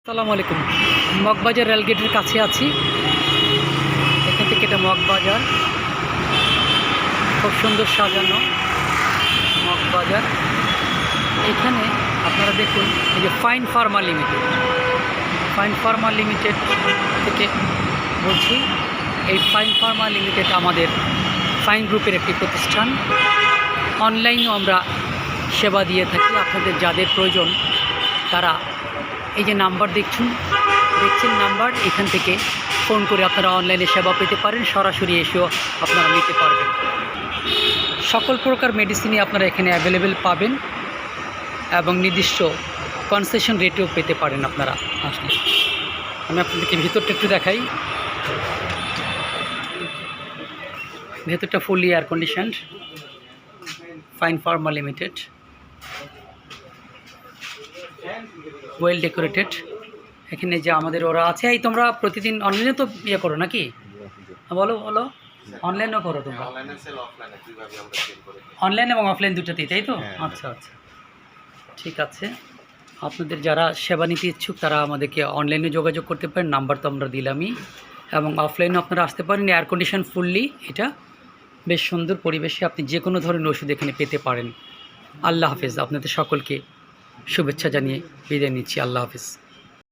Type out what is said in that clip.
আসসালামু আলাইকুম। মগবাজার রেলগেটের কাছে আছি। এখান থেকে এটা মগবাজার, খুব সুন্দর সাজানো মগবাজার। এখানে আপনারা দেখুন, এই যে fine Pharma limited, fine Pharma limited থেকে বলছি। এই ফাইন ফার্মা লিমিটেড আমাদের ফাইন গ্রুপের একটি প্রতিষ্ঠান। অনলাইনেও আমরা সেবা দিয়ে থাকি। আপনাদের যাদের প্রয়োজন তারা এই যে নাম্বার দেখছেন নাম্বার, এখান থেকে ফোন করে আপনারা অনলাইনে সেবা পেতে পারেন। সরাসরি এসেও আপনারা নিতে পারবেন। সকল প্রকার মেডিসিনই আপনারা এখানে অ্যাভেলেবেল পাবেন এবং নির্দিষ্ট কনসেশন রেটেও পেতে পারেন আপনারা আসলে। আমি আপনাদেরকে ভিতরটা একটু দেখাই। ভেতরটা fully air conditioned, fine Pharma limited, well decorated. এখানে যে আমাদের ওরা আছে, এই তোমরা প্রতিদিন অনলাইনে তো ইয়ে করো নাকি? বলো বলো, অনলাইনেও করো তোমরা? অনলাইন এবং অফলাইন দুটোতেই, তাই তো? আচ্ছা আচ্ছা, ঠিক আছে। আপনাদের যারা সেবা নিতে ইচ্ছুক তারা আমাদেরকে অনলাইনে যোগাযোগ করতে পারেন, নাম্বার তো আমরা দিলামই। এবং অফলাইনে আপনারা আসতে পারেন। এয়ার কন্ডিশন ফুললি, এটা বেশ সুন্দর পরিবেশে আপনি যে কোনো ধরনের ওষুধ এখানে পেতে পারেন। আল্লাহ হাফেজ। আপনাদের সকলকে শুভেচ্ছা জানিয়ে বিদায় নিচ্ছি। আল্লাহ হাফেজ।